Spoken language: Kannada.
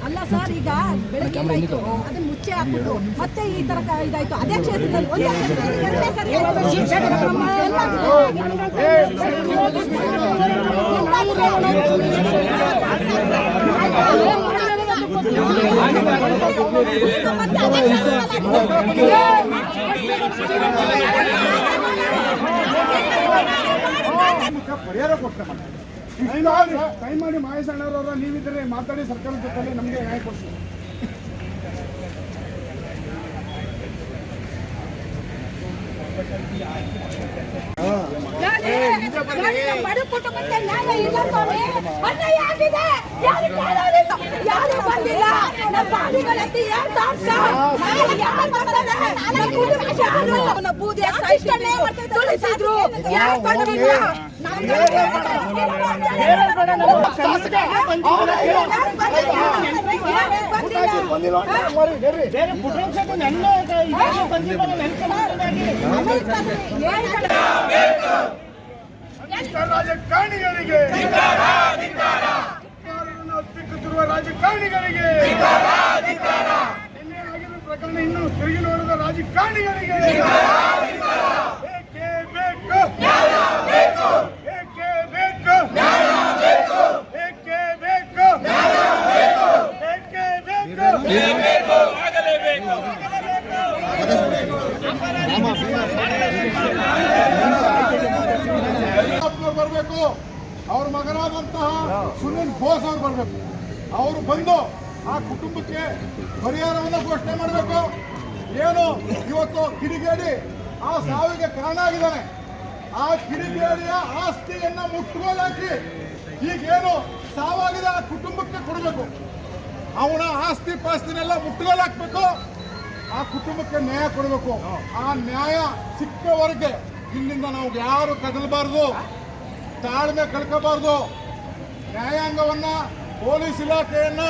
ಅಲ್ಲ ಸರ್, ಈಗ ಬೆಳಗ್ಗೆ ಆಯ್ತು ಅದನ್ನ ಮುಚ್ಚೆ ಹಾಕ್ಬಿಟ್ಟು ಮತ್ತೆ ಈ ತರ ಇದಾಯ್ತು. ಅದೇ ಕ್ಷೇತ್ರದಲ್ಲಿ ಒಂದೇ ಕ್ಷೇತ್ರದಲ್ಲಿ ಎರಡನೇ ಸರಿ ಪರಿಹಾರ ಕೊಡ್ತೇವೆ. ಕೈ ಮಾಡಿ ಮಹೇಶ್ ಅಣ್ಣವರ ನೀವಿದ್ರೆ ಮಾತಾಡಿ ಸರ್ಕಾರದ ಜೊತೆ ನಮಗೆ ನ್ಯಾಯ ಕೊಡ್ತೀವಿ. ಬಡ ಕುಟುಂಬಕ್ಕೆ ನ್ಯಾಯ ಇಲ್ಲ ಸ್ವಾಮಿ. ಅನ್ಯಾಯ ಆಗಿದೆ. ಯಾರು ಬಂದಿಲ್ಲ. ನಮ್ಮ ಬಾಡಿಗಳಲ್ಲಿ ಏನ್ ಸಾಕ್ಷ? ಯಾರು ಬರ್ತಾರೆ? ನಮ್ಮ ಬೂದಿ ತುಳಿಸಿದ್ರು. ಯಾರು ಬಂದಿಲ್ಲ? ರಾಜಕಾರಣಿಗಳಿಗೆ ಅಸ್ತಿತ್ವ ರಾಜಕಾರಣಿಗಳಿಗೆ ನಿನ್ನೆ ಆಗಿರುವ ಪ್ರಕರಣ ಇನ್ನು ತಿರುಗಿ ನೋಡಿದ ರಾಜಕಾರಣಿಗಳಿಗೆ ಏಕೆ ಬೇಕು, ಏಕೆ ಬೇಕು, ಏಕೆ ಬೇಕು, ಏಕೆ ಬೇಕು, ಆಗಲೇಬೇಕು. ಬರಬೇಕು. ಅವ್ರ ಮಗನಾದಂತಹ ಸುನಿಲ್ ಬೋಸ್ ಅವ್ರು ಬರಬೇಕು. ಅವರು ಬಂದು ಆ ಕುಟುಂಬಕ್ಕೆ ಪರಿಹಾರವನ್ನು ಘೋಷಣೆ ಮಾಡಬೇಕು. ಏನು ಇವತ್ತು ಕಿಡಿಗೇಡಿ ಆ ಸಾವಿಗೆ ಕಾರಣ ಆಗಿದ್ದಾನೆ, ಆ ಕಿಡಿಗೇಡಿಯ ಆಸ್ತಿಯನ್ನ ಮುಟ್ಟುಗೋಲಾಕಿ ಈಗೇನು ಸಾವಾಗಿದೆ ಆ ಕುಟುಂಬಕ್ಕೆ ಕೊಡಬೇಕು. ಅವನ ಆಸ್ತಿ ಪಾಸ್ತಿನೆಲ್ಲ ಮುಟ್ಟುಗೋಲಾಕ್ಬೇಕು. ಆ ಕುಟುಂಬಕ್ಕೆ ನ್ಯಾಯ ಕೊಡಬೇಕು. ಆ ನ್ಯಾಯ ಸಿಕ್ಕವರೆಗೆ ಇಲ್ಲಿಂದ ನಾವು ಯಾರು ಕದಲಬಾರ್ದು, ತಾಳ್ಮೆ ಕಳ್ಕೋಬಾರ್ದು. ನ್ಯಾಯಾಂಗವನ್ನ, ಪೊಲೀಸ್ ಇಲಾಖೆಯನ್ನ